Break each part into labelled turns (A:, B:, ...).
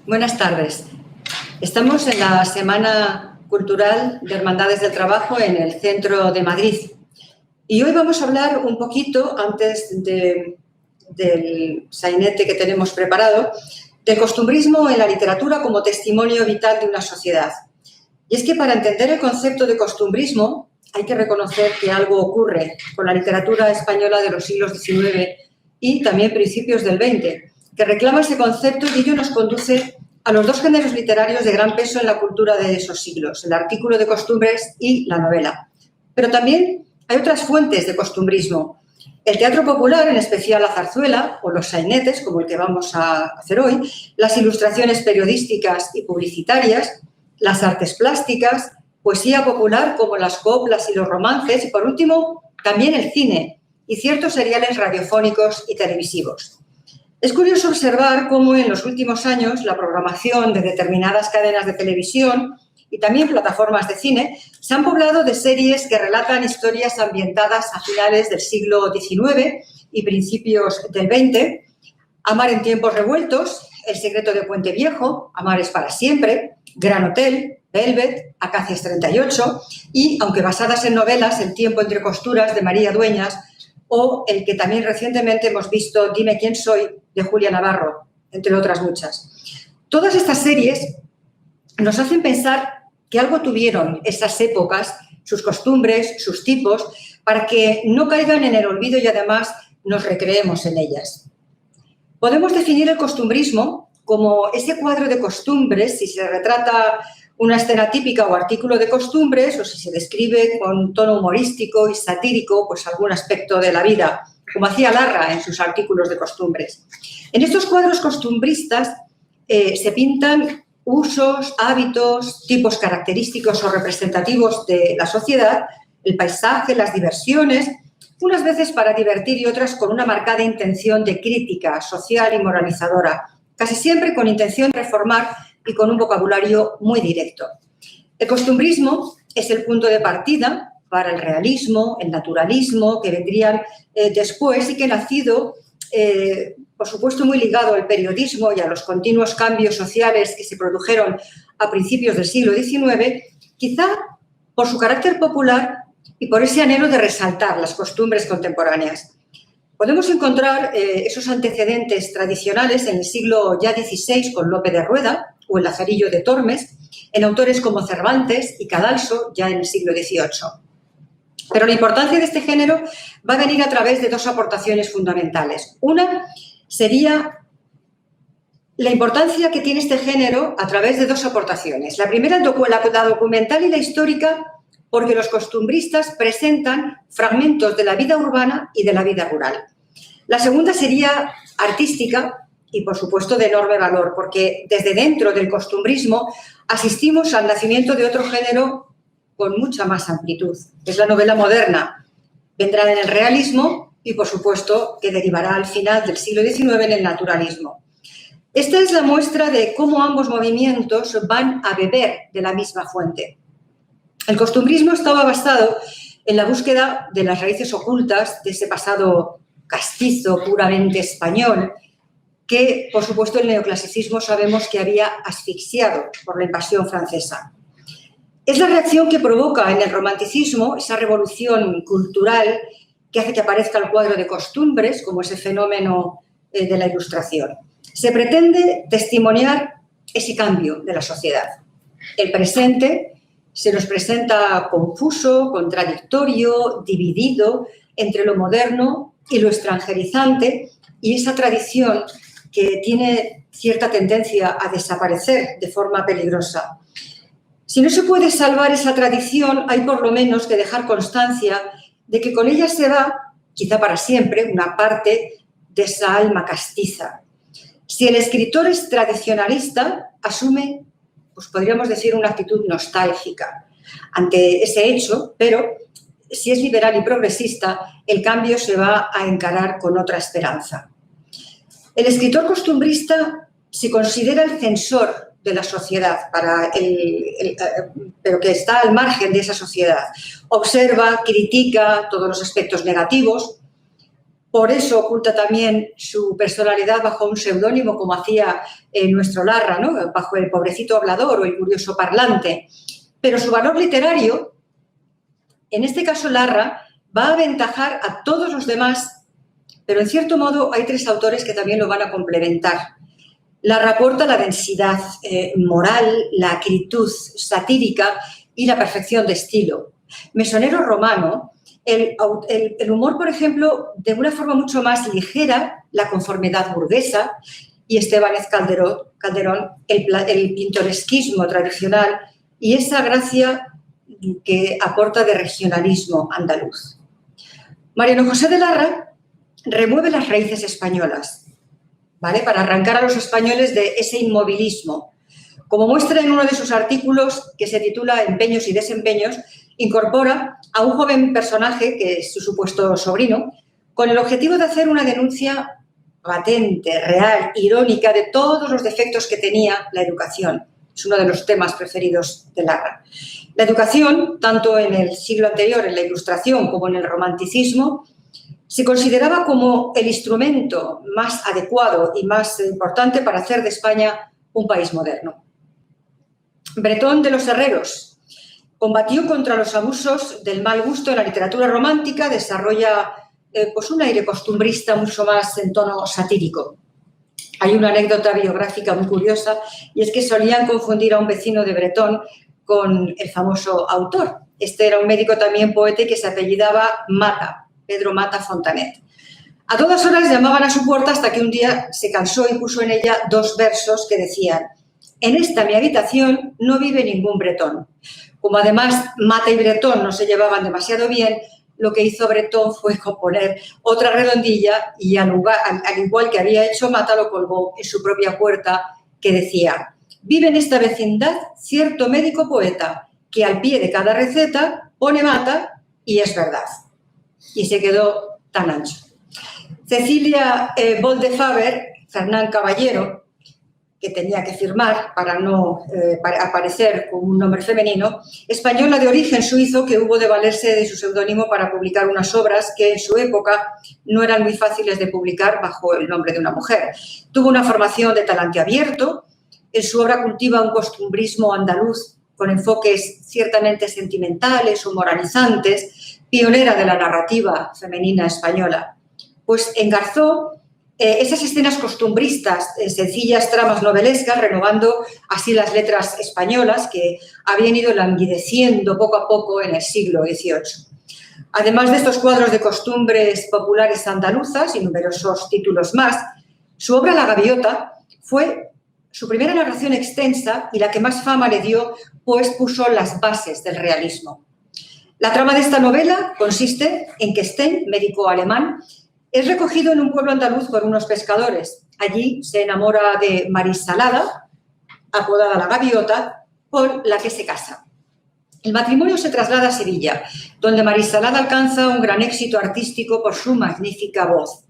A: Buenas tardes. Estamos en la Semana Cultural de Hermandades del Trabajo en el centro de Madrid. Y hoy vamos a hablar un poquito, antes del sainete que tenemos preparado, del costumbrismo en la literatura como testimonio vital de una sociedad. Y es que para entender el concepto de costumbrismo hay que reconocer que algo ocurre con la literatura española de los siglos XIX y también principios del XX, que reclama ese concepto y ello nos conduce a los dos géneros literarios de gran peso en la cultura de esos siglos, el artículo de costumbres y la novela. Pero también hay otras fuentes de costumbrismo. El teatro popular, en especial la zarzuela o los sainetes, como el que vamos a hacer hoy, las ilustraciones periodísticas y publicitarias, las artes plásticas, poesía popular como las coplas y los romances y, por último, también el cine y ciertos seriales radiofónicos y televisivos. Es curioso observar cómo en los últimos años la programación de determinadas cadenas de televisión y también plataformas de cine se han poblado de series que relatan historias ambientadas a finales del siglo XIX y principios del XX. Amar en tiempos revueltos, El secreto de Puente Viejo, Amar es para siempre, Gran Hotel, Velvet, Acacias 38 y, aunque basadas en novelas, El tiempo entre costuras de María Dueñas o el que también recientemente hemos visto, Dime quién soy, de Julia Navarro, entre otras muchas. Todas estas series nos hacen pensar que algo tuvieron esas épocas, sus costumbres, sus tipos, para que no caigan en el olvido y además nos recreemos en ellas. Podemos definir el costumbrismo como ese cuadro de costumbres, si se retrata una escena típica o artículo de costumbres, o si se describe con tono humorístico y satírico, pues algún aspecto de la vida, como hacía Larra en sus artículos de costumbres. En estos cuadros costumbristas se pintan usos, hábitos, tipos característicos o representativos de la sociedad, el paisaje, las diversiones, unas veces para divertir y otras con una marcada intención de crítica social y moralizadora, casi siempre con intención de reformar y con un vocabulario muy directo. El costumbrismo es el punto de partida para el realismo, el naturalismo, que vendrían después y que nacido, por supuesto, muy ligado al periodismo y a los continuos cambios sociales que se produjeron a principios del siglo XIX, quizá por su carácter popular y por ese anhelo de resaltar las costumbres contemporáneas. Podemos encontrar esos antecedentes tradicionales en el siglo ya XVI con Lope de Rueda o el Lazarillo de Tormes, en autores como Cervantes y Cadalso ya en el siglo XVIII. Pero la importancia de este género va a venir a través de dos aportaciones fundamentales. Una sería la importancia que tiene este género a través de dos aportaciones. La primera, la documental y la histórica, porque los costumbristas presentan fragmentos de la vida urbana y de la vida rural. La segunda sería artística y, por supuesto, de enorme valor, porque desde dentro del costumbrismo asistimos al nacimiento de otro género con mucha más amplitud. Es la novela moderna. Vendrá en el realismo y, por supuesto, que derivará al final del siglo XIX en el naturalismo. Esta es la muestra de cómo ambos movimientos van a beber de la misma fuente. El costumbrismo estaba basado en la búsqueda de las raíces ocultas de ese pasado castizo, puramente español, que, por supuesto, el neoclasicismo sabemos que había asfixiado por la invasión francesa. Es la reacción que provoca en el romanticismo esa revolución cultural que hace que aparezca el cuadro de costumbres como ese fenómeno de la Ilustración. Se pretende testimoniar ese cambio de la sociedad. El presente se nos presenta confuso, contradictorio, dividido entre lo moderno y lo extranjerizante y esa tradición que tiene cierta tendencia a desaparecer de forma peligrosa. Si no se puede salvar esa tradición, hay por lo menos que dejar constancia de que con ella se va, quizá para siempre, una parte de esa alma castiza. Si el escritor es tradicionalista, asume, pues podríamos decir, una actitud nostálgica ante ese hecho, pero si es liberal y progresista, el cambio se va a encarar con otra esperanza. El escritor costumbrista se considera el censor de la sociedad, pero que está al margen de esa sociedad. Observa, critica todos los aspectos negativos, por eso oculta también su personalidad bajo un seudónimo, como hacía nuestro Larra, ¿no? Bajo el pobrecito hablador o el curioso parlante. Pero su valor literario, en este caso Larra, va a aventajar a todos los demás, pero en cierto modo hay tres autores que también lo van a complementar. Larra aporta la densidad moral, la acritud satírica y la perfección de estilo. Mesonero Romano, el humor, por ejemplo, de una forma mucho más ligera, la conformidad burguesa, y Estebáñez Calderón, el pintoresquismo tradicional y esa gracia que aporta de regionalismo andaluz. Mariano José de Larra remueve las raíces españolas, ¿vale?, para arrancar a los españoles de ese inmovilismo. Como muestra en uno de sus artículos, que se titula Empeños y desempeños, incorpora a un joven personaje, que es su supuesto sobrino, con el objetivo de hacer una denuncia patente, real, irónica, de todos los defectos que tenía la educación. Es uno de los temas preferidos de Larra. La educación, tanto en el siglo anterior, en la Ilustración, como en el Romanticismo, se consideraba como el instrumento más adecuado y más importante para hacer de España un país moderno. Bretón de los Herreros combatió contra los abusos del mal gusto en la literatura romántica, desarrolla pues un aire costumbrista mucho más en tono satírico. Hay una anécdota biográfica muy curiosa, y es que solían confundir a un vecino de Bretón con el famoso autor. Este era un médico también poeta que se apellidaba Mata, Pedro Mata Fontanet. A todas horas llamaban a su puerta hasta que un día se cansó y puso en ella dos versos que decían: en esta mi habitación no vive ningún bretón. Como además Mata y Bretón no se llevaban demasiado bien, lo que hizo Bretón fue componer otra redondilla y al igual que había hecho Mata, lo colgó en su propia puerta, que decía: vive en esta vecindad cierto médico poeta que al pie de cada receta pone Mata y es verdad. Y se quedó tan ancho. Cecilia Boldefaber, Fernán Caballero, que tenía que firmar para no aparecer con un nombre femenino, española de origen suizo que hubo de valerse de su seudónimo para publicar unas obras que en su época no eran muy fáciles de publicar bajo el nombre de una mujer. Tuvo una formación de talante abierto, en su obra cultiva un costumbrismo andaluz con enfoques ciertamente sentimentales o moralizantes, pionera de la narrativa femenina española. Pues engarzó esas escenas costumbristas, sencillas tramas novelescas, renovando así las letras españolas que habían ido languideciendo poco a poco en el siglo XVIII. Además de estos cuadros de costumbres populares andaluzas y numerosos títulos más, su obra La Gaviota fue su primera narración extensa y la que más fama le dio, pues puso las bases del realismo. La trama de esta novela consiste en que Stein, médico alemán, es recogido en un pueblo andaluz por unos pescadores. Allí se enamora de Marisalada, apodada La Gaviota, con la que se casa. El matrimonio se traslada a Sevilla, donde Marisalada alcanza un gran éxito artístico por su magnífica voz.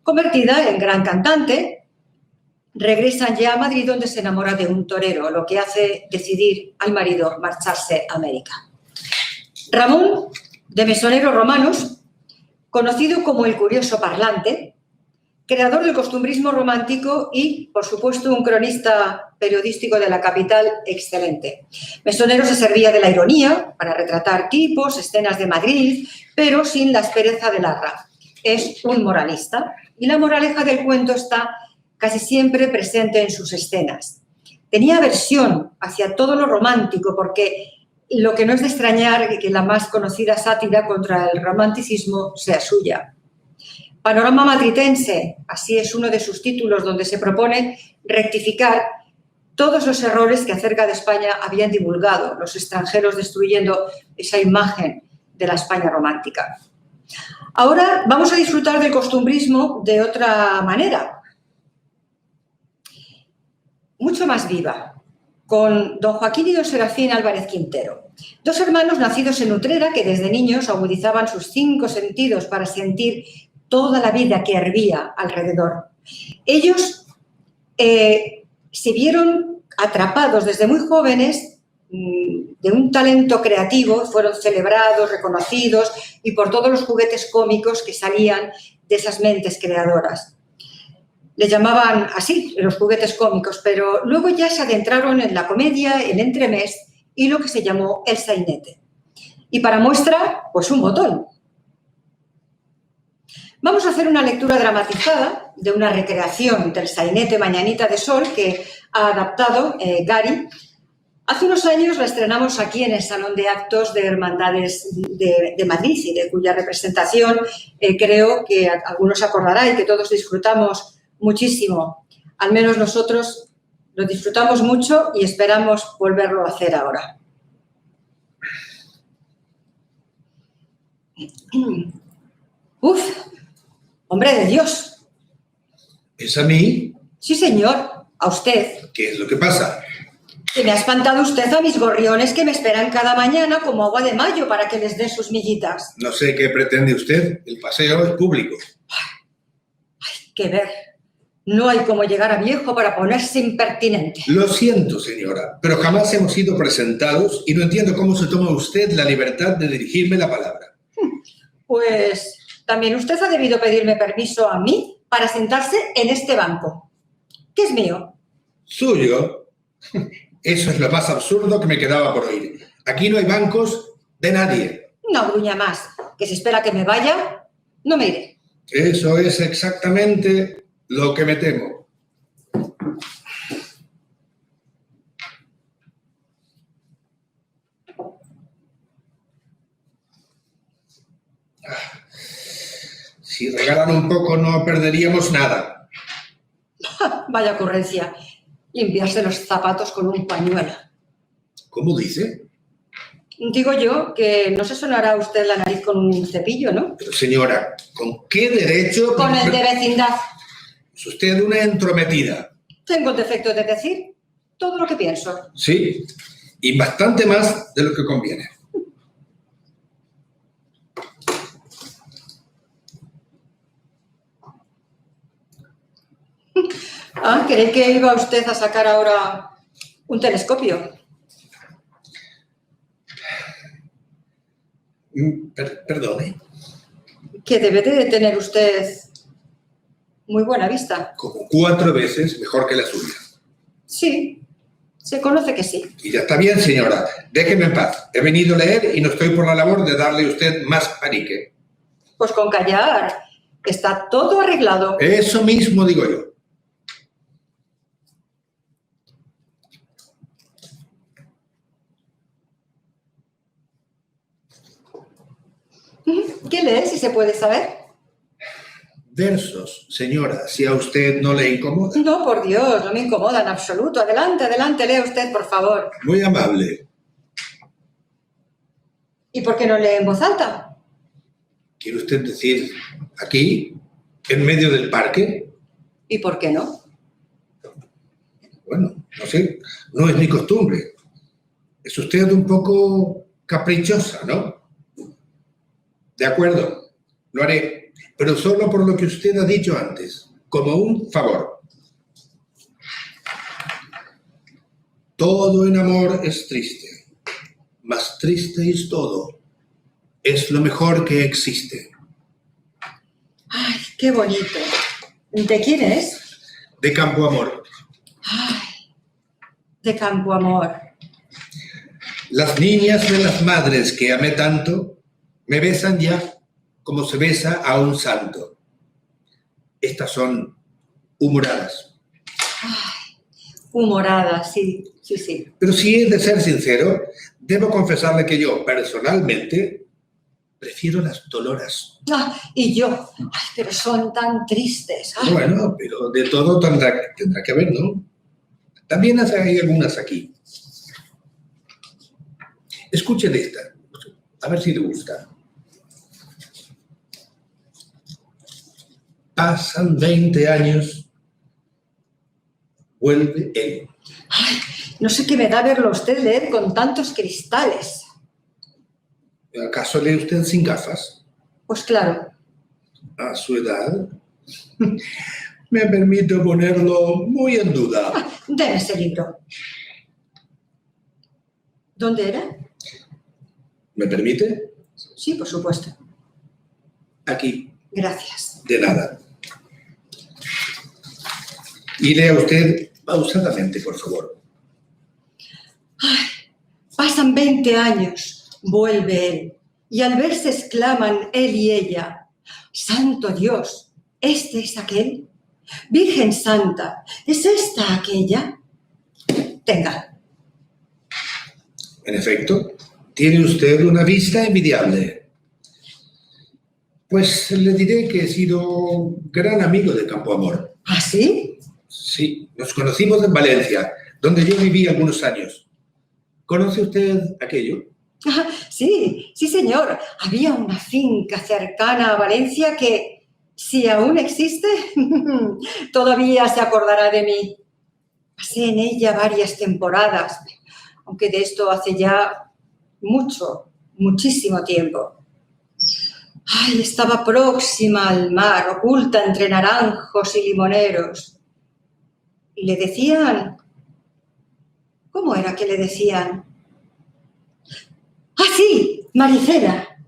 A: Convertida en gran cantante, regresan ya a Madrid, donde se enamora de un torero, lo que hace decidir al marido marcharse a América. Ramón, de Mesoneros Romanos, conocido como el curioso parlante, creador del costumbrismo romántico y, por supuesto, un cronista periodístico de la capital excelente. Mesonero se servía de la ironía para retratar tipos, escenas de Madrid, pero sin la aspereza de Larra. Es un moralista y la moraleja del cuento está casi siempre presente en sus escenas. Tenía aversión hacia todo lo romántico porque lo que no es de extrañar es que la más conocida sátira contra el romanticismo sea suya. Panorama madritense, así es uno de sus títulos, donde se propone rectificar todos los errores que acerca de España habían divulgado los extranjeros, destruyendo esa imagen de la España romántica. Ahora vamos a disfrutar del costumbrismo de otra manera, mucho más viva, con don Joaquín y don Serafín Álvarez Quintero, dos hermanos nacidos en Utrera que desde niños agudizaban sus 5 sentidos para sentir toda la vida que hervía alrededor. Ellos se vieron atrapados desde muy jóvenes de un talento creativo, fueron celebrados, reconocidos y por todos los juguetes cómicos que salían de esas mentes creadoras. Le llamaban así, los juguetes cómicos, pero luego ya se adentraron en la comedia, el entremés y lo que se llamó el sainete. Y para muestra, pues un botón. Vamos a hacer una lectura dramatizada de una recreación del sainete Mañanita de Sol que ha adaptado Gary. Hace unos años la estrenamos aquí en el Salón de Actos de Hermandades de Madrid y de cuya representación creo que algunos acordarán y que todos disfrutamos muchísimo. Al menos nosotros lo disfrutamos mucho y esperamos volverlo a hacer ahora. ¡Uf! ¡Hombre de Dios!
B: ¿Es a mí?
A: Sí, señor. A usted.
B: ¿Qué es lo que pasa?
A: Que me ha espantado usted a mis gorriones que me esperan cada mañana como agua de mayo para que les dé sus miguitas.
B: No sé qué pretende usted. El paseo es público.
A: Hay que ver. No hay como llegar a viejo para ponerse impertinente.
B: Lo siento, señora, pero jamás hemos sido presentados y no entiendo cómo se toma usted la libertad de dirigirme la palabra.
A: Pues también usted ha debido pedirme permiso a mí para sentarse en este banco, que es mío.
B: ¿Suyo? Eso es lo más absurdo que me quedaba por oír. Aquí no hay bancos de nadie.
A: No gruña más, que si espera que me vaya, no me iré.
B: Eso es exactamente lo que me temo. Si regalan un poco no perderíamos nada.
A: Vaya ocurrencia, limpiarse los zapatos con un pañuelo.
B: ¿Cómo dice?
A: Digo yo que no se sonará usted la nariz con un cepillo, ¿no?
B: Pero señora, ¿con qué derecho?
A: Con el de vecindad.
B: Es usted una entrometida.
A: Tengo el defecto de decir todo lo que pienso.
B: Sí, y bastante más de lo que conviene.
A: Ah, ¿creí que iba usted a sacar ahora un telescopio?
B: Perdone.
A: Que debe de tener usted muy buena vista.
B: Como 4 veces mejor que la suya.
A: Sí, se conoce que sí.
B: Y ya está bien, señora. Déjeme en paz. He venido a leer y no estoy por la labor de darle a usted más panique.
A: Pues con callar. Está todo arreglado.
B: Eso mismo digo yo.
A: ¿Qué lee, si se puede saber?
B: Versos, señora, si a usted no le incomoda.
A: No, por Dios, no me incomoda en absoluto. Adelante, adelante, lea usted, por favor.
B: Muy amable.
A: ¿Y por qué no lee en voz alta?
B: ¿Quiere usted decir aquí, en medio del parque?
A: ¿Y por qué no?
B: Bueno, no sé, no es mi costumbre. Es usted un poco caprichosa, ¿no? De acuerdo, lo haré, pero solo por lo que usted ha dicho antes, como un favor. Todo en amor es triste, mas triste es todo. Es lo mejor que existe.
A: Ay, qué bonito. ¿De quién es?
B: De Campo Amor.
A: Ay, de Campo Amor.
B: Las niñas de las madres que amé tanto me besan ya como se besa a un santo. Estas son humoradas.
A: Ay, humorada, sí, sí, sí.
B: Pero si he de ser sincero, debo confesarle que yo, personalmente, prefiero las doloras.
A: Ah, y yo. Ay, pero son tan tristes. Ay.
B: Bueno, pero de todo tendrá que haber, ¿no? También hay algunas aquí. Escuchen esta, a ver si le gusta. Pasan 20 años, vuelve él.
A: Ay, no sé qué me da verlo a usted leer con tantos cristales.
B: ¿Acaso lee usted sin gafas?
A: Pues claro.
B: A su edad, me permito ponerlo muy en duda.
A: Deme ese libro. ¿Dónde era?
B: ¿Me permite?
A: Sí, por supuesto.
B: Aquí.
A: Gracias.
B: De nada. Y lea usted pausadamente, por favor.
A: Pasan 20 años, vuelve él, y al verse exclaman él y ella: ¡Santo Dios! ¿Este es aquel? Virgen Santa, ¿es esta aquella? Tenga.
B: En efecto, tiene usted una vista envidiable. Pues le diré que he sido gran amigo de Campoamor.
A: ¿Ah, sí?
B: Sí, nos conocimos en Valencia, donde yo viví algunos años. ¿Conoce usted aquello?
A: Ah, sí, sí, señor. Había una finca cercana a Valencia que, si aún existe, todavía se acordará de mí. Pasé en ella varias temporadas, aunque de esto hace ya muchísimo tiempo. Ay, estaba próxima al mar, oculta entre naranjos y limoneros. Y le decían... ¿Cómo era que le decían? ¡Ah, sí! Maricela.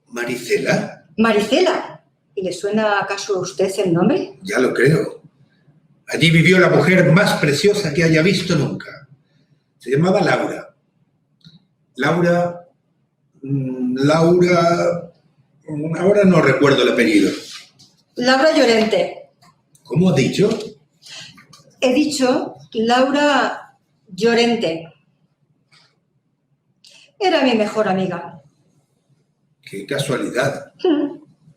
B: ¿Maricela?
A: Maricela. ¿Y le suena acaso a usted el nombre?
B: Ya lo creo. Allí vivió la mujer más preciosa que haya visto nunca. Se llamaba Laura. Laura... Ahora no recuerdo el apellido.
A: Laura Llorente.
B: ¿Cómo ha dicho?
A: He dicho Laura Llorente. Era mi mejor amiga.
B: ¡Qué casualidad!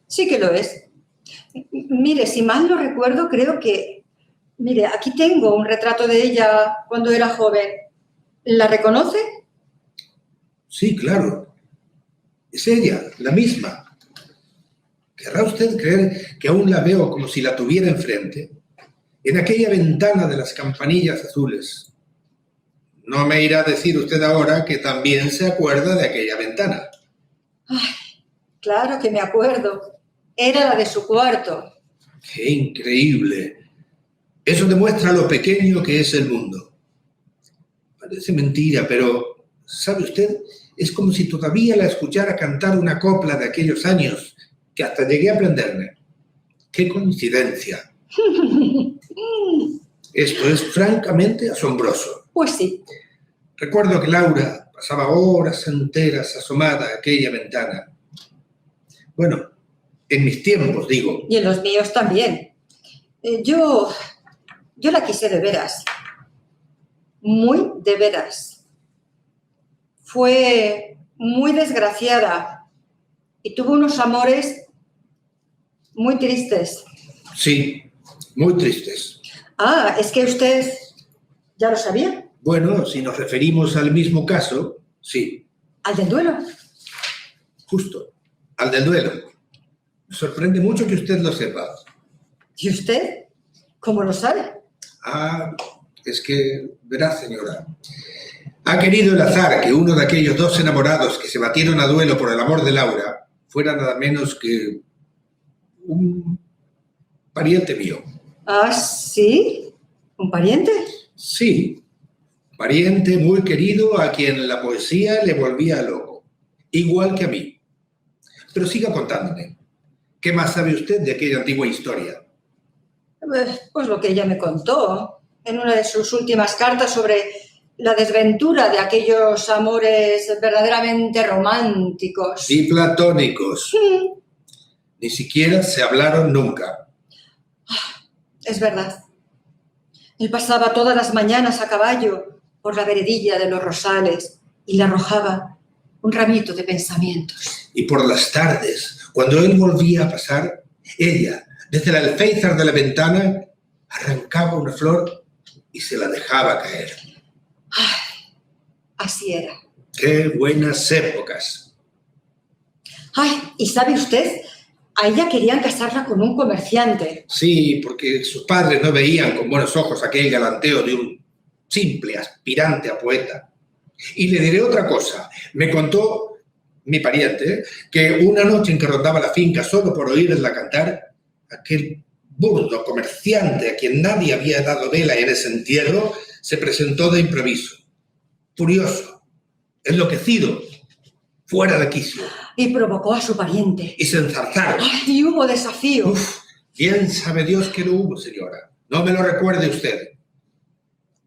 A: Sí que lo es. Mire, si mal no recuerdo, creo que... Mire, aquí tengo un retrato de ella cuando era joven. ¿La reconoce?
B: Sí, claro. Es ella, la misma. ¿Querrá usted creer que aún la veo como si la tuviera enfrente? En aquella ventana de las campanillas azules. No me irá a decir usted ahora que también se acuerda de aquella ventana.
A: Ay, claro que me acuerdo. Era la de su cuarto.
B: ¡Qué increíble! Eso demuestra lo pequeño que es el mundo. Parece mentira, pero, ¿sabe usted? Es como si todavía la escuchara cantar una copla de aquellos años, que hasta llegué a aprenderme. ¡Qué coincidencia! Esto es francamente asombroso.
A: Pues sí.
B: Recuerdo que Laura pasaba horas enteras asomada a aquella ventana. Bueno, en mis tiempos, digo.
A: Y en los míos también. Yo la quise de veras. Muy de veras. Fue muy desgraciada y tuvo unos amores muy tristes.
B: Sí, muy tristes.
A: Ah, ¿es que usted ya lo sabía?
B: Bueno, si nos referimos al mismo caso, sí.
A: ¿Al del duelo?
B: Justo, al del duelo. Me sorprende mucho que usted lo sepa.
A: ¿Y usted? ¿Cómo lo sabe?
B: Ah, es que, verá, señora, ha querido el azar que uno de aquellos dos enamorados que se batieron a duelo por el amor de Laura fuera nada menos que un pariente mío.
A: ¿Ah, sí? ¿Un pariente?
B: Sí, pariente muy querido a quien la poesía le volvía loco, igual que a mí. Pero siga contándome. ¿Qué más sabe usted de aquella antigua historia?
A: Pues lo que ella me contó en una de sus últimas cartas sobre la desventura de aquellos amores verdaderamente románticos.
B: Y platónicos. Ni siquiera se hablaron nunca.
A: Es verdad. Él pasaba todas las mañanas a caballo por la veredilla de los rosales y le arrojaba un ramito de pensamientos.
B: Y por las tardes, cuando él volvía a pasar, ella, desde el alféizar de la ventana, arrancaba una flor y se la dejaba caer.
A: Ay, así era.
B: ¡Qué buenas épocas!
A: Ay, ¿y sabe usted? A ella querían casarla con un comerciante.
B: Sí, porque sus padres no veían con buenos ojos aquel galanteo de un simple aspirante a poeta. Y le diré otra cosa. Me contó mi pariente que una noche en que rondaba la finca solo por oírla cantar, aquel burdo comerciante a quien nadie había dado vela en ese entierro se presentó de improviso, furioso, enloquecido, fuera de quicio.
A: Y provocó a su pariente.
B: Y se enzarzaron.
A: ¡Ay, y hubo desafío!
B: Uf, bien sabe Dios que no hubo, señora. No me lo recuerde usted.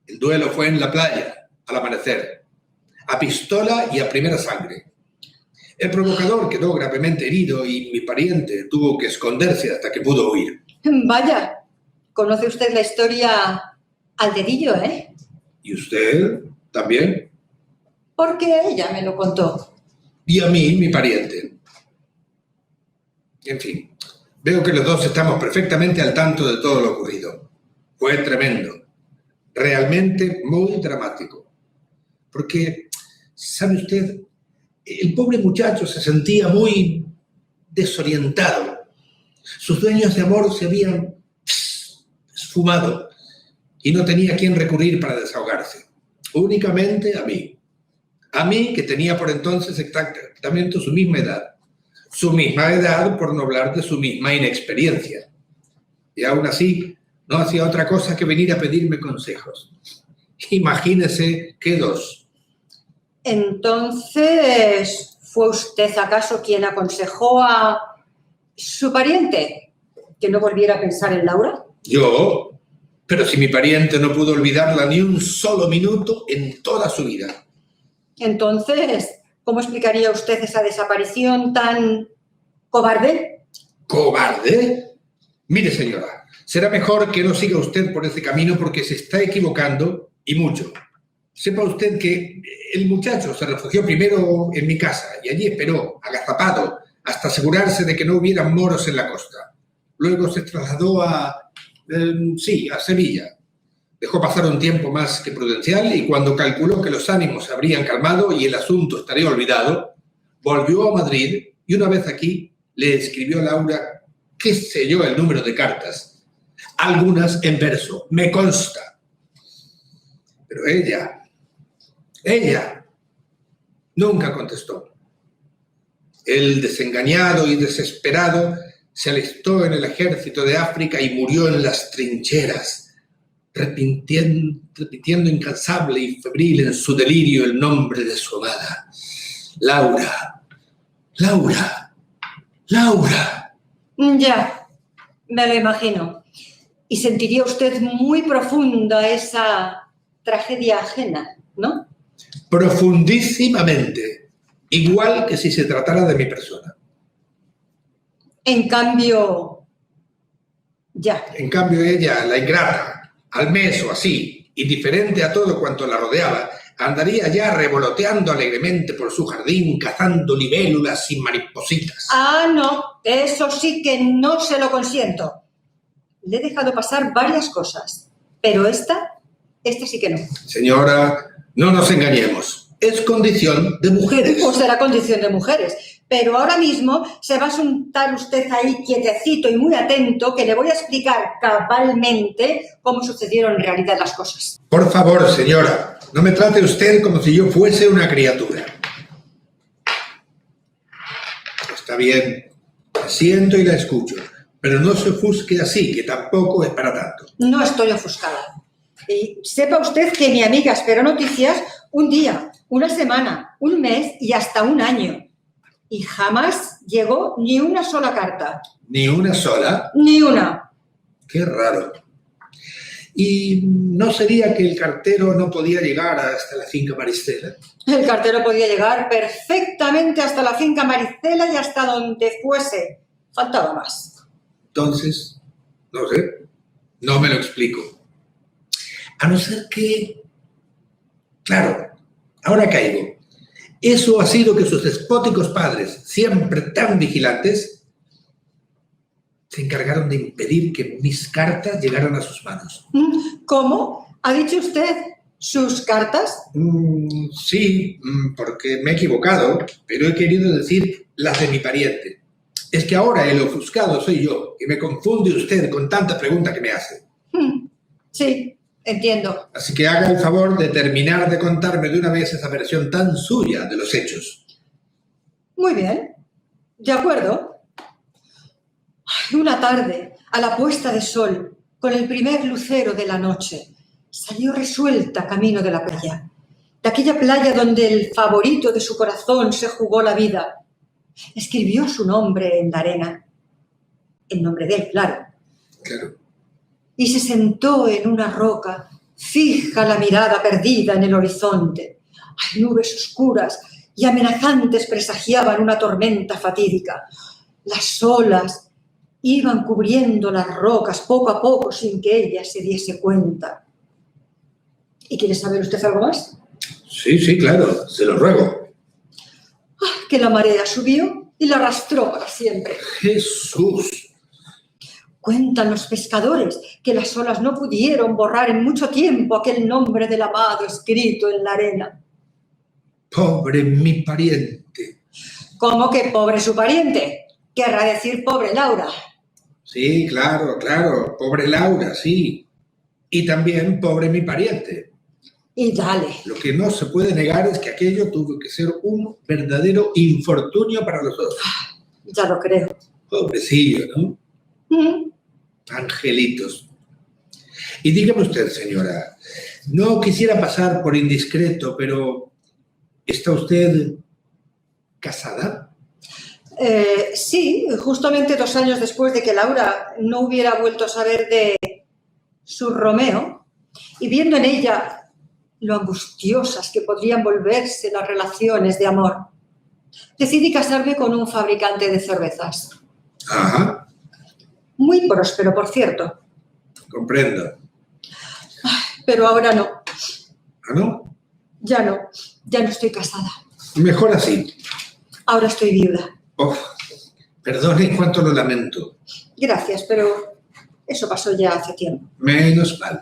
B: El duelo fue en la playa, al amanecer, a pistola y a primera sangre. El provocador quedó gravemente herido y mi pariente tuvo que esconderse hasta que pudo huir.
A: Vaya, conoce usted la historia al dedillo, ¿eh?
B: ¿Y usted también?
A: Porque ella me lo contó.
B: Y a mí, mi pariente. En fin, veo que los dos estamos perfectamente al tanto de todo lo ocurrido. Fue tremendo, realmente muy dramático. Porque, ¿sabe usted? El pobre muchacho se sentía muy desorientado. Sus sueños de amor se habían esfumado y no tenía a quién recurrir para desahogarse. Únicamente a mí. A mí, que tenía por entonces exactamente su misma edad. Su misma edad, por no hablar de su misma inexperiencia. Y aún así, no hacía otra cosa que venir a pedirme consejos. Imagínese que dos.
A: Entonces, ¿fue usted acaso quien aconsejó a su pariente que no volviera a pensar en Laura?
B: ¿Yo? Pero si mi pariente no pudo olvidarla ni un solo minuto en toda su vida.
A: Entonces, ¿cómo explicaría usted esa desaparición tan cobarde?
B: ¿Cobarde? Mire, señora, será mejor que no siga usted por ese camino porque se está equivocando y mucho. Sepa usted que el muchacho se refugió primero en mi casa y allí esperó, agazapado, hasta asegurarse de que no hubiera moros en la costa. Luego se trasladó a Sevilla. Dejó pasar un tiempo más que prudencial y cuando calculó que los ánimos se habrían calmado y el asunto estaría olvidado, volvió a Madrid y una vez aquí le escribió a Laura, qué sé yo, el número de cartas. Algunas en verso, me consta. Pero ella nunca contestó. El desengañado y desesperado se alistó en el ejército de África y murió en las trincheras, repitiendo incansable y febril en su delirio el nombre de su amada. Laura, Laura, Laura.
A: Ya, me lo imagino. Y sentiría usted muy profunda esa tragedia ajena, ¿no?
B: Profundísimamente, igual que si se tratara de mi persona.
A: En cambio, ya.
B: En cambio ella, la ingrata, al mes o así, indiferente a todo cuanto la rodeaba, andaría ya revoloteando alegremente por su jardín, cazando libélulas y maripositas.
A: Ah, no, eso sí que no se lo consiento. Le he dejado pasar varias cosas, pero esta sí que no.
B: Señora, no nos engañemos. Es condición de mujeres.
A: Pues será condición de mujeres. Pero ahora mismo se va a sentar usted ahí quietecito y muy atento que le voy a explicar cabalmente cómo sucedieron en realidad las cosas.
B: Por favor, señora, no me trate usted como si yo fuese una criatura. Está bien, la siento y la escucho, pero no se ofusque así, que tampoco es para tanto.
A: No estoy ofuscada. Y sepa usted que mi amiga esperó noticias un día, una semana, un mes y hasta un año. Y jamás llegó ni una sola carta.
B: ¿Ni una sola?
A: Ni una.
B: Qué raro. ¿Y no sería que el cartero no podía llegar hasta la finca Maristela?
A: El cartero podía llegar perfectamente hasta la finca Maristela y hasta donde fuese. Faltaba más.
B: Entonces, no sé, no me lo explico. A no ser que... Claro, ahora caigo. Eso ha sido que sus despóticos padres, siempre tan vigilantes, se encargaron de impedir que mis cartas llegaran a sus manos.
A: ¿Cómo? ¿Ha dicho usted sus cartas?
B: Sí, porque me he equivocado, pero he querido decir las de mi pariente. Es que ahora el ofuscado soy yo y me confunde usted con tanta pregunta que me hace.
A: Sí, entiendo.
B: Así que haga el favor de terminar de contarme de una vez esa versión tan suya de los hechos.
A: Muy bien, de acuerdo. Una tarde, a la puesta de sol, con el primer lucero de la noche, salió resuelta camino de la playa de aquella playa donde el favorito de su corazón se jugó la vida. Escribió su nombre en la arena, en nombre de él, claro.
B: Claro.
A: Y se sentó en una roca, fija la mirada perdida en el horizonte. Hay nubes oscuras y amenazantes presagiaban una tormenta fatídica. Las olas iban cubriendo las rocas poco a poco sin que ella se diese cuenta. ¿Y quiere saber usted algo más?
B: Sí, claro, se lo ruego.
A: Que la marea subió y la arrastró para siempre.
B: Jesús.
A: Cuentan los pescadores que las olas no pudieron borrar en mucho tiempo aquel nombre del amado escrito en la arena.
B: Pobre mi pariente.
A: ¿Cómo que pobre su pariente? Querrá decir pobre Laura.
B: Sí, claro, pobre Laura, sí. Y también pobre mi pariente.
A: Y dale.
B: Lo que no se puede negar es que aquello tuvo que ser un verdadero infortunio para los dos.
A: Ya lo creo.
B: Pobrecillo, ¿no? Angelitos. Y dígame usted, señora, no quisiera pasar por indiscreto, pero ¿está usted casada?
A: Sí, justamente 2 años después de que Laura no hubiera vuelto a saber de su Romeo, y viendo en ella lo angustiosas que podrían volverse las relaciones de amor, decidí casarme con un fabricante de cervezas.
B: Ajá.
A: Muy próspero, por cierto.
B: Comprendo.
A: Pero ahora no.
B: ¿Ah, no?
A: Ya no estoy casada.
B: Mejor así.
A: Ahora estoy viuda.
B: Oh, perdone cuánto lo lamento.
A: Gracias, pero eso pasó ya hace tiempo.
B: Menos mal.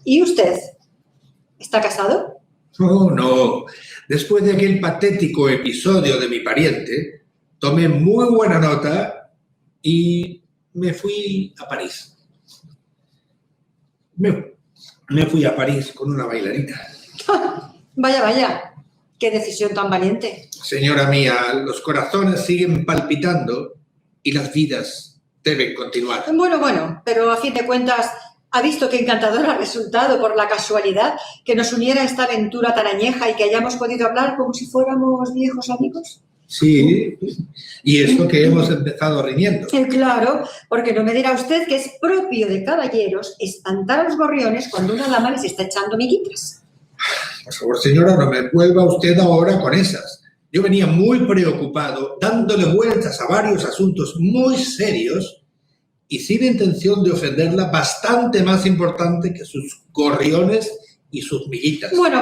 A: ¿Y usted? ¿Está casado?
B: Oh, no. Después de aquel patético episodio de mi pariente, tomé muy buena nota y me fui a París. Me fui a París con una bailarina.
A: Vaya. Qué decisión tan valiente.
B: Señora mía, los corazones siguen palpitando y las vidas deben continuar.
A: Bueno, pero a fin de cuentas, ¿ha visto qué encantador ha resultado por la casualidad que nos uniera esta aventura tan añeja y que hayamos podido hablar como si fuéramos viejos amigos?
B: Sí, y eso que hemos empezado riñendo.
A: Claro, porque no me dirá usted que es propio de caballeros espantar a los gorriones cuando una dama les está echando miguitas.
B: Por favor, señora, no me vuelva usted ahora con esas. Yo venía muy preocupado, dándole vueltas a varios asuntos muy serios y sin intención de ofenderla, bastante más importante que sus gorriones y sus miguitas.
A: Bueno,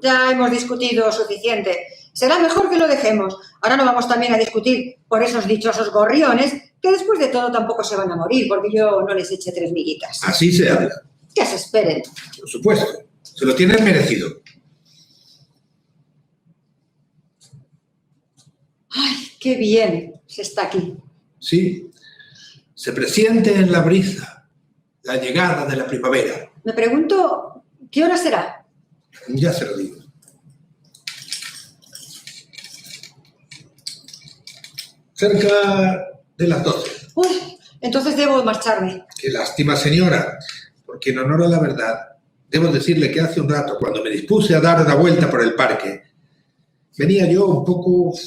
A: ya hemos discutido suficiente. Será mejor que lo dejemos. Ahora no vamos también a discutir por esos dichosos gorriones que después de todo tampoco se van a morir porque yo no les eché 3 miguitas.
B: Así se habla.
A: Que se esperen.
B: Por supuesto. Se lo tienen merecido.
A: ¡Ay, qué bien se está aquí!
B: Sí. Se presiente en la brisa la llegada de la primavera.
A: Me pregunto, ¿qué hora será?
B: Ya se lo digo. Cerca de las 12.
A: Uy, entonces debo marcharme.
B: Qué lástima, señora, porque en honor a la verdad, debo decirle que hace un rato, cuando me dispuse a dar una vuelta por el parque, venía yo un poco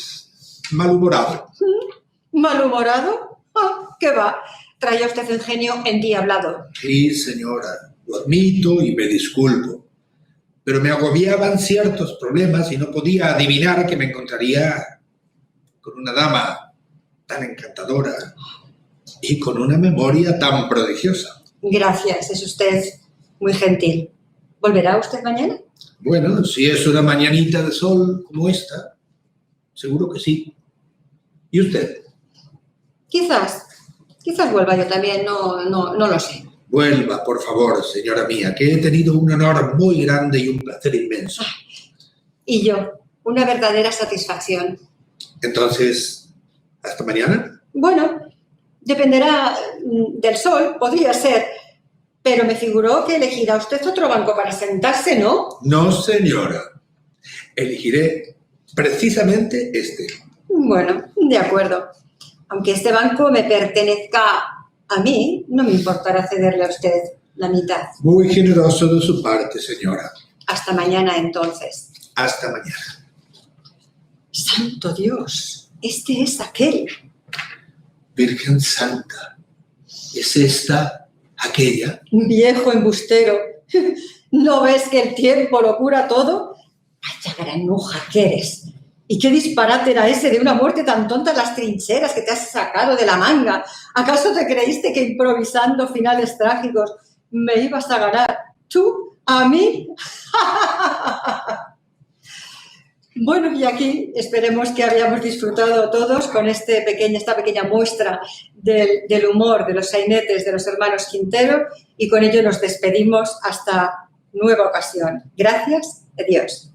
B: malhumorado.
A: ¿Malhumorado? ¿Qué va? Traía usted el genio endiablado.
B: Sí, señora, lo admito y me disculpo, pero me agobiaban ciertos problemas y no podía adivinar que me encontraría con una dama tan encantadora y con una memoria tan prodigiosa.
A: Gracias, es usted muy gentil. ¿Volverá usted mañana?
B: Bueno, si es una mañanita de sol como esta, seguro que sí. ¿Y usted?
A: Quizás vuelva yo también, no lo sé.
B: Vuelva, por favor, señora mía, que he tenido un honor muy grande y un placer inmenso.
A: Y yo, una verdadera satisfacción.
B: Entonces, ¿hasta mañana?
A: Bueno, dependerá del sol, podría ser, pero me figuró que elegirá usted otro banco para sentarse, ¿no?
B: No, señora. Elegiré precisamente este.
A: Bueno, de acuerdo. Aunque este banco me pertenezca a mí, no me importará cederle a usted la mitad.
B: Muy generoso de su parte, señora.
A: Hasta mañana entonces.
B: Hasta mañana.
A: ¡Santo Dios! Este es aquel.
B: Virgen Santa, ¿es esta aquella?
A: Viejo embustero. ¿No ves que el tiempo lo cura todo? Vaya granuja que eres. ¿Y qué disparate era ese de una muerte tan tonta en las trincheras que te has sacado de la manga? ¿Acaso te creíste que improvisando finales trágicos me ibas a ganar? ¿Tú? ¿A mí? Bueno, y aquí esperemos que hayamos disfrutado todos con esta pequeña muestra del humor de los sainetes de los hermanos Quintero, y con ello nos despedimos hasta nueva ocasión. Gracias, adiós.